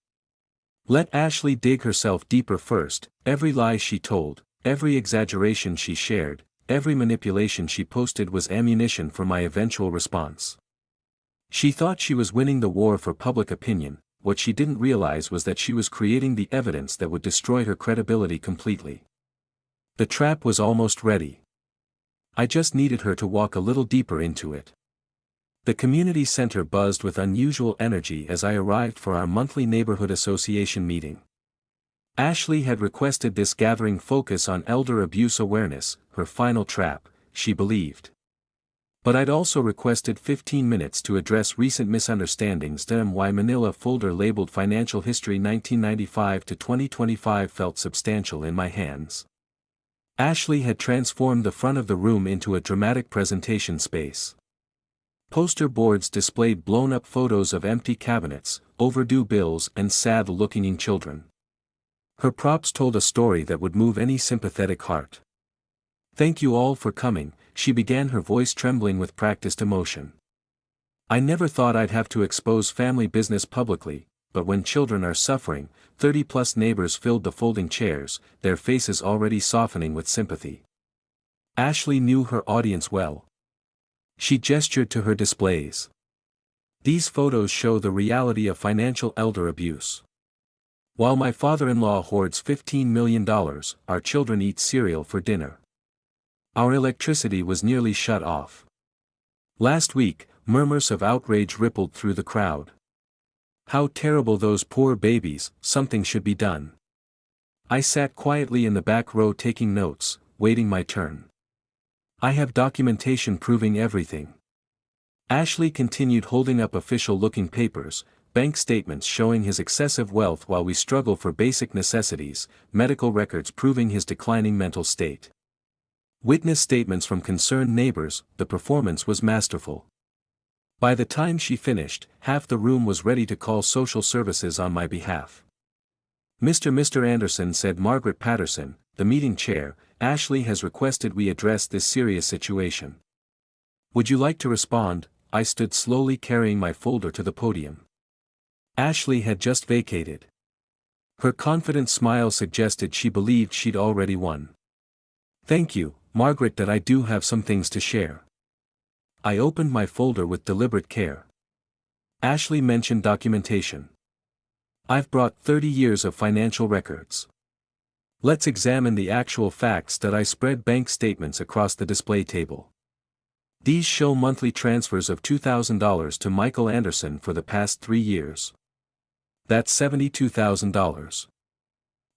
Let Ashley dig herself deeper first. Every lie she told, every exaggeration she shared, every manipulation she posted was ammunition for my eventual response. She thought she was winning the war for public opinion. What she didn't realize was that she was creating the evidence that would destroy her credibility completely. The trap was almost ready. I just needed her to walk a little deeper into it. The community center buzzed with unusual energy as I arrived for our monthly neighborhood association meeting. Ashley had requested this gathering focus on elder abuse awareness, her final trap, she believed. But I'd also requested 15 minutes to address recent misunderstandings. My manila folder labeled Financial History 1995 to 2025 felt substantial in my hands. Ashley had transformed the front of the room into a dramatic presentation space. Poster boards displayed blown-up photos of empty cabinets, overdue bills and sad-looking children. Her props told a story that would move any sympathetic heart. "Thank you all for coming," she began, her voice trembling with practiced emotion. "I never thought I'd have to expose family business publicly, but when children are suffering," 30-plus neighbors filled the folding chairs, their faces already softening with sympathy. Ashley knew her audience well. She gestured to her displays. "These photos show the reality of financial elder abuse. While my father-in-law hoards $15 million, our children eat cereal for dinner. Our electricity was nearly shut off. Last week, murmurs of outrage rippled through the crowd. How terrible, those poor babies, something should be done." I sat quietly in the back row taking notes, waiting my turn. "I have documentation proving everything." Ashley continued, holding up official-looking papers, bank statements showing his excessive wealth while we struggle for basic necessities, medical records proving his declining mental state. Witness statements from concerned neighbors. The performance was masterful. By the time she finished, half the room was ready to call social services on my behalf. Mr. Anderson," said Margaret Patterson, the meeting chair, "Ashley has requested we address this serious situation. Would you like to respond?" I stood slowly, carrying my folder to the podium. Ashley had just vacated. Her confident smile suggested she believed she'd already won. "Thank you, Margaret, that I do have some things to share." I opened my folder with deliberate care. Ashley mentioned documentation. "I've brought 30 years of financial records. Let's examine the actual facts." That I spread bank statements across the display table. "These show monthly transfers of $2,000 to Michael Anderson for the past 3 years. That's $72,000.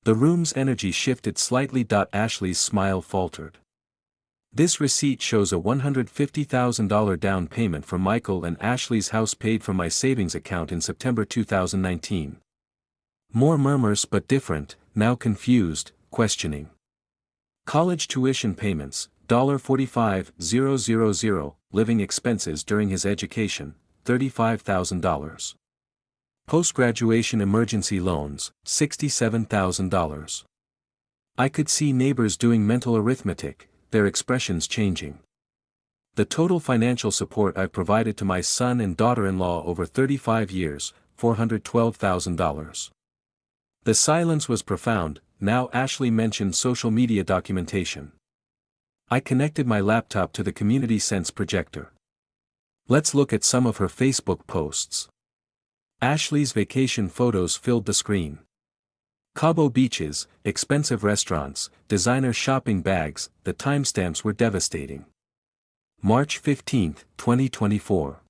The room's energy shifted slightly. Ashley's smile faltered. "This receipt shows a $150,000 down payment for Michael and Ashley's house paid from my savings account in September 2019. More murmurs, but different, now confused, questioning. "College tuition payments, $45,000, living expenses during his education, $35,000. Post-graduation emergency loans, $67,000. I could see neighbors doing mental arithmetic, their expressions changing. "The total financial support I've provided to my son and daughter-in-law over 35 years, $412,000. The silence was profound. Now Ashley mentioned social media documentation. I connected my laptop to the Community Sense projector. Let's look at some of her Facebook posts. Ashley's vacation photos filled the screen. Cabo beaches, expensive restaurants, designer shopping bags. The timestamps were devastating. March 15, 2024.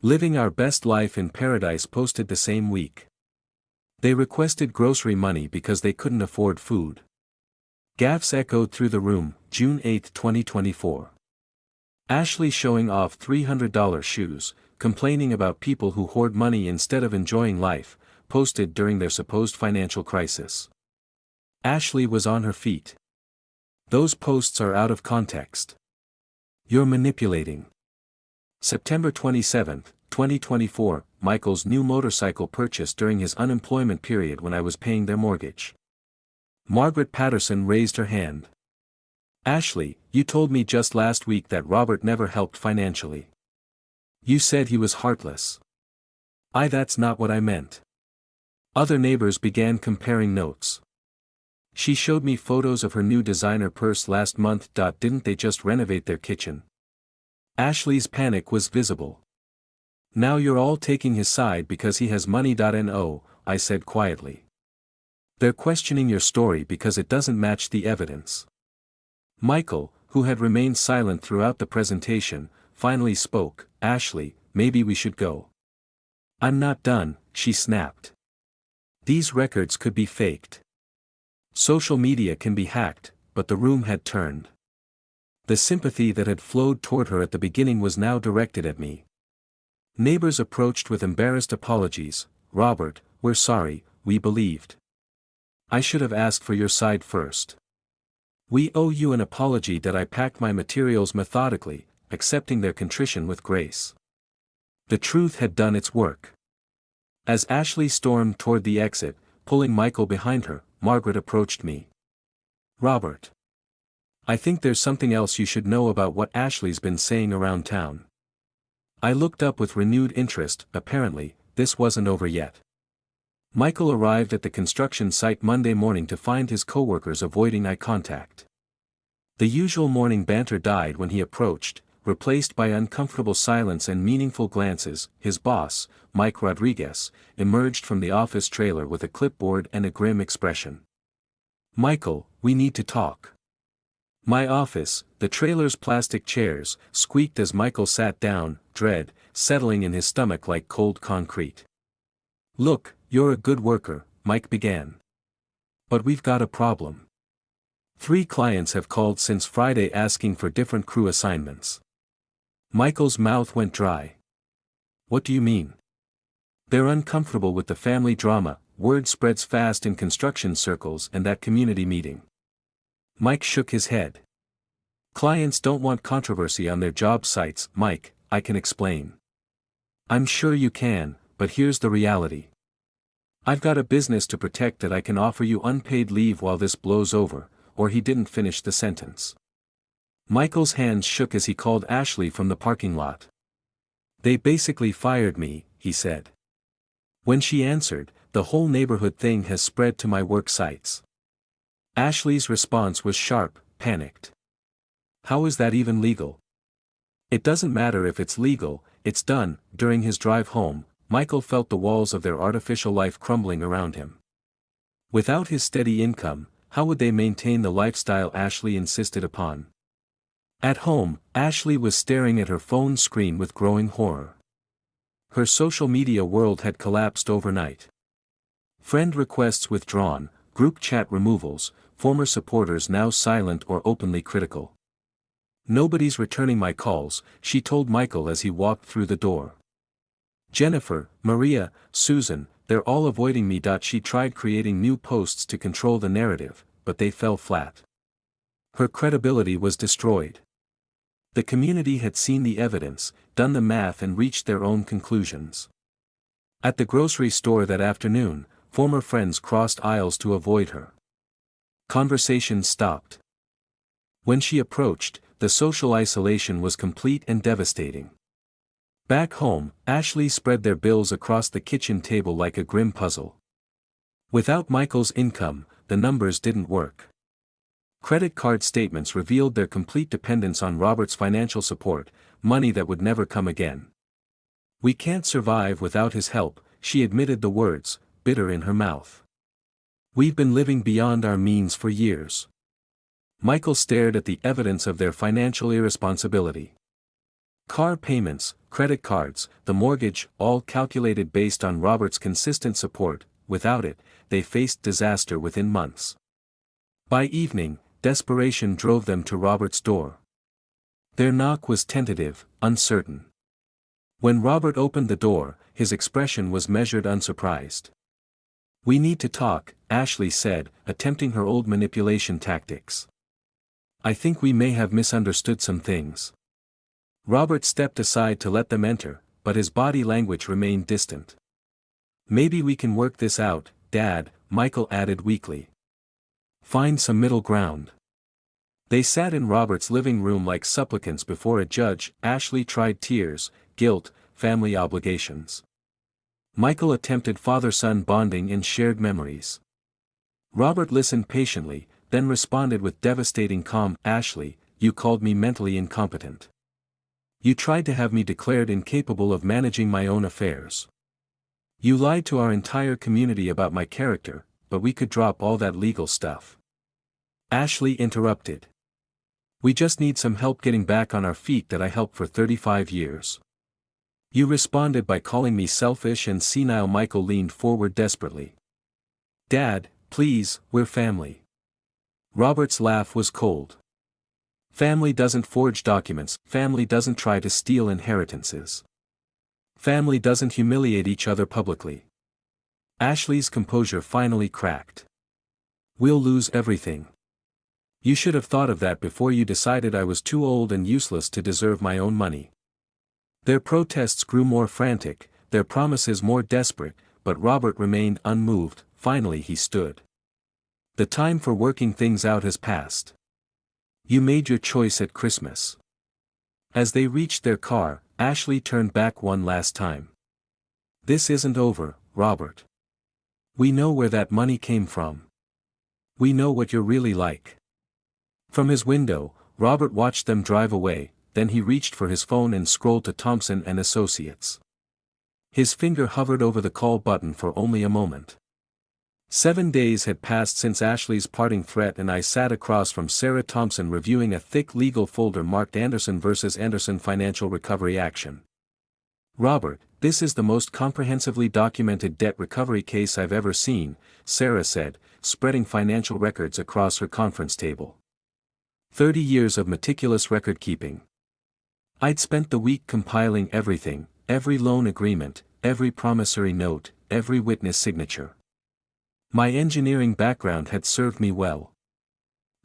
Living Our Best Life in Paradise posted the same week. They requested grocery money because they couldn't afford food. Gaffes echoed through the room, June 8, 2024. Ashley showing off $300 shoes, complaining about people who hoard money instead of enjoying life, posted during their supposed financial crisis. Ashley was on her feet. Those posts are out of context. You're manipulating. September 27, 2024, Michael's new motorcycle purchase during his unemployment period when I was paying their mortgage. Margaret Patterson raised her hand. Ashley, you told me just last week that Robert never helped financially. You said he was heartless. That's not what I meant. Other neighbors began comparing notes. She showed me photos of her new designer purse last month. Didn't they just renovate their kitchen? Ashley's panic was visible. Now you're all taking his side because he has money. No, I said quietly. They're questioning your story because it doesn't match the evidence. Michael, who had remained silent throughout the presentation, finally spoke. Ashley, maybe we should go. I'm not done, she snapped. These records could be faked. Social media can be hacked, but the room had turned. The sympathy that had flowed toward her at the beginning was now directed at me. Neighbors approached with embarrassed apologies. Robert, we're sorry, we believed. I should have asked for your side first. We owe you an apology. I packed my materials methodically, accepting their contrition with grace. The truth had done its work. As Ashley stormed toward the exit, pulling Michael behind her, Margaret approached me. Robert. I think there's something else you should know about what Ashley's been saying around town. I looked up with renewed interest. Apparently, this wasn't over yet. Michael arrived at the construction site Monday morning to find his coworkers avoiding eye contact. The usual morning banter died when he approached, replaced by uncomfortable silence and meaningful glances. His boss, Mike Rodriguez, emerged from the office trailer with a clipboard and a grim expression. Michael, we need to talk. My office, the trailer's plastic chairs, squeaked as Michael sat down, dread settling in his stomach like cold concrete. Look, you're a good worker, Mike began. But we've got a problem. 3 clients have called since Friday asking for different crew assignments. Michael's mouth went dry. What do you mean? They're uncomfortable with the family drama. Word spreads fast in construction circles and that community meeting. Mike shook his head. Clients don't want controversy on their job sites. Mike, I can explain. I'm sure you can, but here's the reality. I've got a business to protect. I can offer you unpaid leave while this blows over, or he didn't finish the sentence. Michael's hands shook as he called Ashley from the parking lot. They basically fired me, he said. When she answered, the whole neighborhood thing has spread to my work sites. Ashley's response was sharp, panicked. How is that even legal? It doesn't matter if it's legal, it's done. During his drive home, Michael felt the walls of their artificial life crumbling around him. Without his steady income, how would they maintain the lifestyle Ashley insisted upon? At home, Ashley was staring at her phone screen with growing horror. Her social media world had collapsed overnight. Friend requests withdrawn, group chat removals, former supporters now silent or openly critical. Nobody's returning my calls, she told Michael as he walked through the door. Jennifer, Maria, Susan, they're all avoiding me. She tried creating new posts to control the narrative, but they fell flat. Her credibility was destroyed. The community had seen the evidence, done the math and reached their own conclusions. At the grocery store that afternoon, former friends crossed aisles to avoid her. Conversations stopped. When she approached, the social isolation was complete and devastating. Back home, Ashley spread their bills across the kitchen table like a grim puzzle. Without Michael's income, the numbers didn't work. Credit card statements revealed their complete dependence on Robert's financial support, money that would never come again. We can't survive without his help, she admitted, the words, bitter in her mouth. We've been living beyond our means for years. Michael stared at the evidence of their financial irresponsibility. Car payments, credit cards, the mortgage, all calculated based on Robert's consistent support. Without it, they faced disaster within months. By evening, desperation drove them to Robert's door. Their knock was tentative, uncertain. When Robert opened the door, his expression was measured, unsurprised. We need to talk, Ashley said, attempting her old manipulation tactics. I think we may have misunderstood some things. Robert stepped aside to let them enter, but his body language remained distant. Maybe we can work this out, Dad, Michael added weakly. Find some middle ground. They sat in Robert's living room like supplicants before a judge. Ashley tried tears, guilt, family obligations. Michael attempted father-son bonding and shared memories. Robert listened patiently, then responded with devastating calm. Ashley, you called me mentally incompetent. You tried to have me declared incapable of managing my own affairs. You lied to our entire community about my character, but we could drop all that legal stuff. Ashley interrupted. We just need some help getting back on our feet that I helped for 35 years. You responded by calling me selfish and senile. Michael leaned forward desperately. Dad, please, we're family. Robert's laugh was cold. Family doesn't forge documents, family doesn't try to steal inheritances. Family doesn't humiliate each other publicly. Ashley's composure finally cracked. We'll lose everything. You should have thought of that before you decided I was too old and useless to deserve my own money. Their protests grew more frantic, their promises more desperate, but Robert remained unmoved. Finally he stood. The time for working things out has passed. You made your choice at Christmas. As they reached their car, Ashley turned back one last time. This isn't over, Robert. We know where that money came from. We know what you're really like. From his window, Robert watched them drive away, then he reached for his phone and scrolled to Thompson and Associates. His finger hovered over the call button for only a moment. 7 days had passed since Ashley's parting threat, and I sat across from Sarah Thompson reviewing a thick legal folder marked Anderson vs. Anderson Financial Recovery Action. Robert, this is the most comprehensively documented debt recovery case I've ever seen, Sarah said, spreading financial records across her conference table. 30 years of meticulous record-keeping. I'd spent the week compiling everything, every loan agreement, every promissory note, every witness signature. My engineering background had served me well.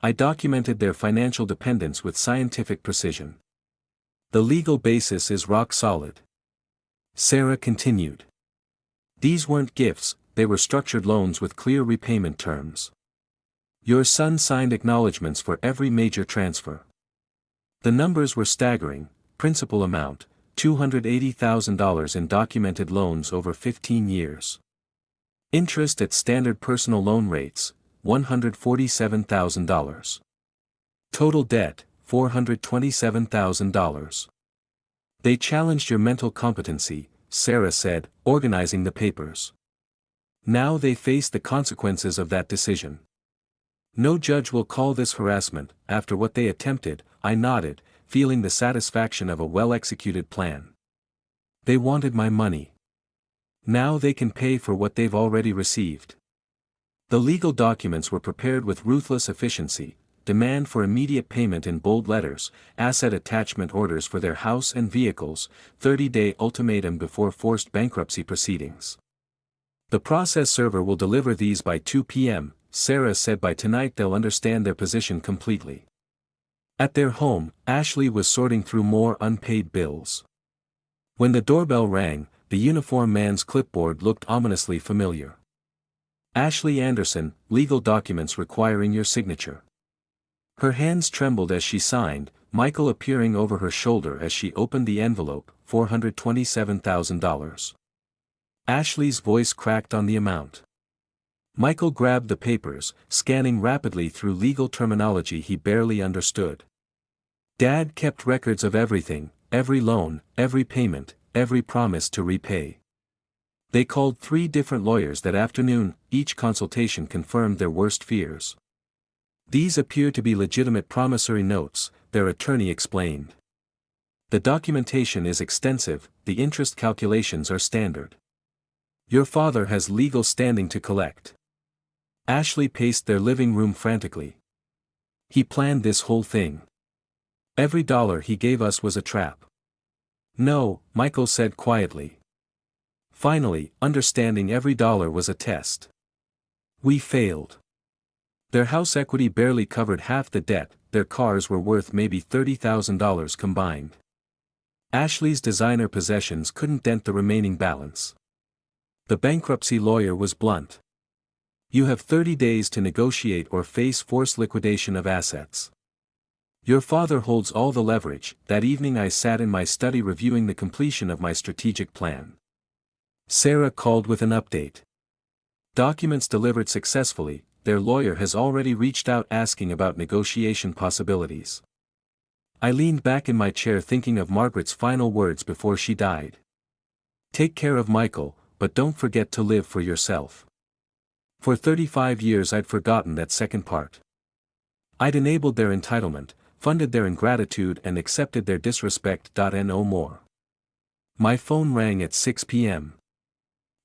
I documented their financial dependence with scientific precision. The legal basis is rock solid. Sarah continued. These weren't gifts, they were structured loans with clear repayment terms. Your son signed acknowledgments for every major transfer. The numbers were staggering: principal amount, $280,000 in documented loans over 15 years. Interest at standard personal loan rates, $147,000. Total debt, $427,000. They challenged your mental competency, Sarah said, organizing the papers. Now they face the consequences of that decision. No judge will call this harassment. After what they attempted, I nodded, feeling the satisfaction of a well-executed plan. They wanted my money. Now they can pay for what they've already received. The legal documents were prepared with ruthless efficiency: demand for immediate payment in bold letters, asset attachment orders for their house and vehicles, 30-day ultimatum before forced bankruptcy proceedings. The process server will deliver these by 2 p.m., Sarah said. By tonight they'll understand their position completely. At their home, Ashley was sorting through more unpaid bills. When the doorbell rang, the uniformed man's clipboard looked ominously familiar. Ashley Anderson, legal documents requiring your signature. Her hands trembled as she signed, Michael appearing over her shoulder as she opened the envelope, $427,000. Ashley's voice cracked on the amount. Michael grabbed the papers, scanning rapidly through legal terminology he barely understood. Dad kept records of everything, every loan, every payment, every promise to repay. They called 3 different lawyers that afternoon, each consultation confirmed their worst fears. These appear to be legitimate promissory notes, their attorney explained. The documentation is extensive, the interest calculations are standard. Your father has legal standing to collect. Ashley paced their living room frantically. He planned this whole thing. Every dollar he gave us was a trap. No, Michael said quietly. Finally, understanding every dollar was a test. We failed. Their house equity barely covered half the debt, their cars were worth maybe $30,000 combined. Ashley's designer possessions couldn't dent the remaining balance. The bankruptcy lawyer was blunt. You have 30 days to negotiate or face forced liquidation of assets. Your father holds all the leverage. That evening I sat in my study reviewing the completion of my strategic plan. Sarah called with an update. Documents delivered successfully, their lawyer has already reached out asking about negotiation possibilities. I leaned back in my chair thinking of Margaret's final words before she died. Take care of Michael, but don't forget to live for yourself. For 35 years I'd forgotten that second part. I'd enabled their entitlement, funded their ingratitude and accepted their disrespect. No more. My phone rang at 6 p.m.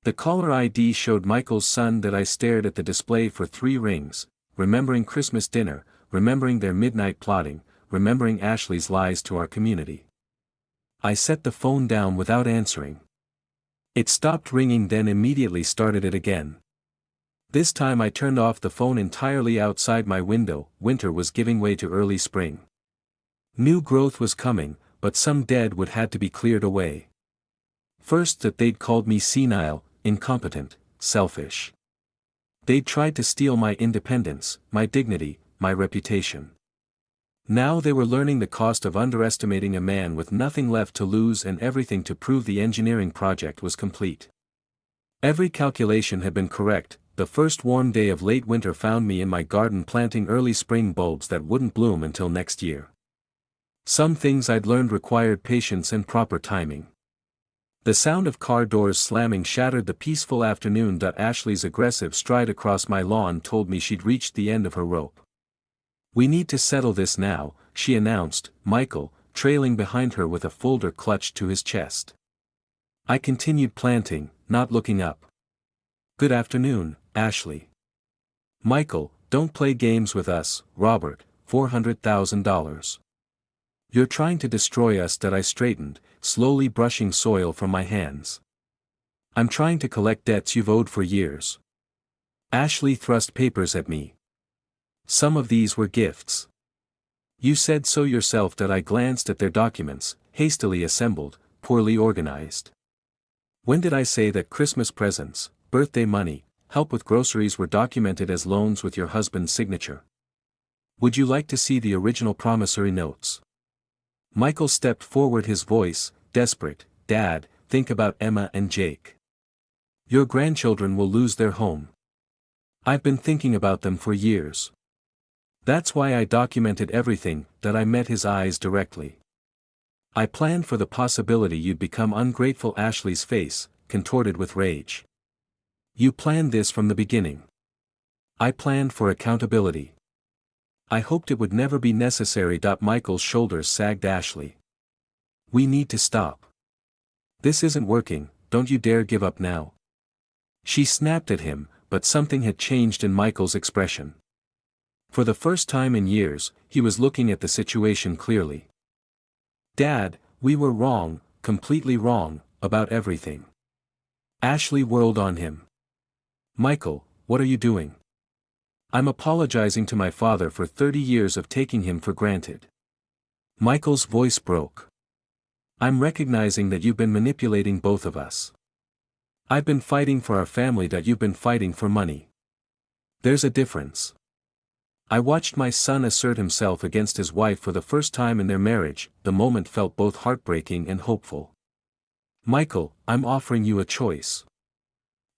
The caller ID showed Michael's son that I stared at the display for 3 rings, remembering Christmas dinner, remembering their midnight plotting, remembering Ashley's lies to our community. I set the phone down without answering. It stopped ringing then immediately started it again. This time I turned off the phone entirely outside my window. Winter was giving way to early spring. New growth was coming, but some dead wood had to be cleared away. First that they'd called me senile, incompetent, selfish. They'd tried to steal my independence, my dignity, my reputation. Now they were learning the cost of underestimating a man with nothing left to lose and everything to prove. The engineering project was complete. Every calculation had been correct. The first warm day of late winter found me in my garden planting early spring bulbs that wouldn't bloom until next year. Some things I'd learned required patience and proper timing. The sound of car doors slamming shattered the peaceful afternoon. Ashley's aggressive stride across my lawn told me she'd reached the end of her rope. We need to settle this now, she announced, Michael, trailing behind her with a folder clutched to his chest. I continued planting, not looking up. Good afternoon, Ashley. Michael, don't play games with us, Robert, $400,000. You're trying to destroy us. I straightened, slowly brushing soil from my hands. I'm trying to collect debts you've owed for years. Ashley thrust papers at me. Some of these were gifts. You said so yourself. I glanced at their documents, hastily assembled, poorly organized. When did I say that Christmas presents, birthday money, help with groceries were documented as loans with your husband's signature? Would you like to see the original promissory notes? Michael stepped forward, his voice, desperate. Dad, think about Emma and Jake. Your grandchildren will lose their home. I've been thinking about them for years. That's why I documented everything. I met his eyes directly. I planned for the possibility you'd become ungrateful. Ashley's face, contorted with rage. You planned this from the beginning. I planned for accountability. I hoped it would never be necessary. Michael's shoulders sagged. Ashley. We need to stop. This isn't working, don't you dare give up now. She snapped at him, but something had changed in Michael's expression. For the first time in years, he was looking at the situation clearly. Dad, we were wrong, completely wrong, about everything. Ashley whirled on him. Michael, what are you doing? I'm apologizing to my father for 30 years of taking him for granted. Michael's voice broke. I'm recognizing that you've been manipulating both of us. I've been fighting for our family. You've been fighting for money. There's a difference. I watched my son assert himself against his wife for the first time in their marriage. The moment felt both heartbreaking and hopeful. Michael, I'm offering you a choice.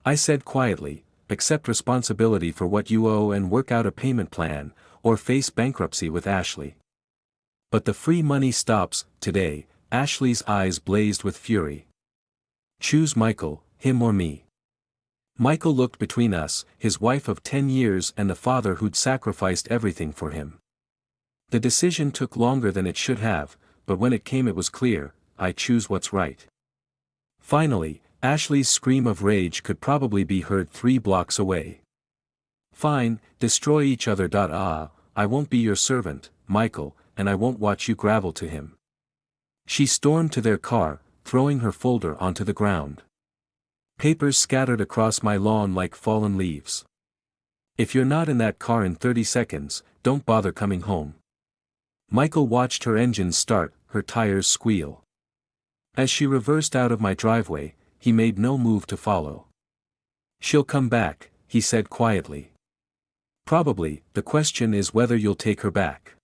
I said quietly, accept responsibility for what you owe and work out a payment plan, or face bankruptcy with Ashley. But the free money stops. Today, Ashley's eyes blazed with fury. Choose Michael, him or me. Michael looked between us, his wife of 10 years and the father who'd sacrificed everything for him. The decision took longer than it should have, but when it came it was clear, I choose what's right. Finally, Ashley's scream of rage could probably be heard 3 blocks away. Fine, destroy each other. I won't be your servant, Michael, and I won't watch you grovel to him. She stormed to their car, throwing her folder onto the ground. Papers scattered across my lawn like fallen leaves. If you're not in that car in 30 seconds, don't bother coming home. Michael watched her engines start, her tires squeal. As she reversed out of my driveway, he made no move to follow. She'll come back, he said quietly. Probably, the question is whether you'll take her back.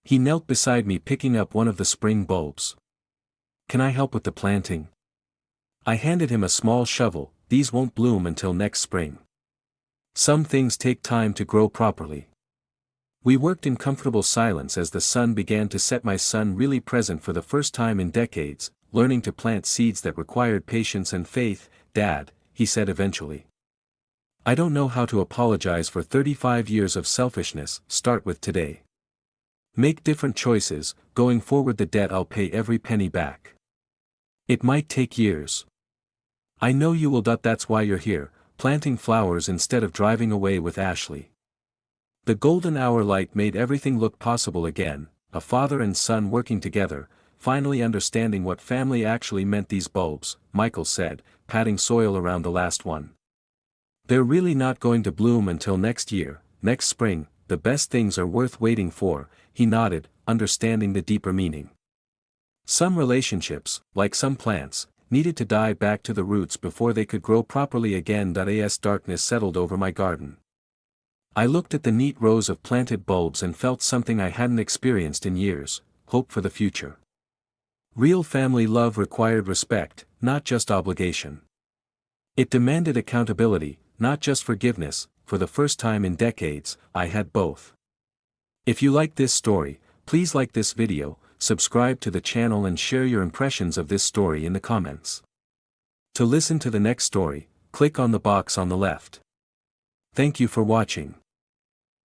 He knelt beside me picking up one of the spring bulbs. Can I help with the planting? I handed him a small shovel. These won't bloom until next spring. Some things take time to grow properly. We worked in comfortable silence as the sun began to set. My son really present for the first time in decades, learning to plant seeds that required patience and faith. Dad, he said eventually. I don't know how to apologize for 35 years of selfishness. Start with today. Make different choices. Going forward, the debt I'll pay every penny back. It might take years. I know you will. That's why you're here, planting flowers instead of driving away with Ashley. The golden hour light made everything look possible again, a father and son working together, finally understanding what family actually meant. These bulbs, Michael said, patting soil around the last one. They're really not going to bloom until next year, next spring. The best things are worth waiting for, he nodded, understanding the deeper meaning. Some relationships, like some plants, needed to die back to the roots before they could grow properly again. As darkness settled over my garden, I looked at the neat rows of planted bulbs and felt something I hadn't experienced in years: hope for the future. Real family love required respect, not just obligation. It demanded accountability, not just forgiveness. For the first time in decades, I had both. If you like this story, please like this video, subscribe to the channel and share your impressions of this story in the comments. To listen to the next story, click on the box on the left. Thank you for watching.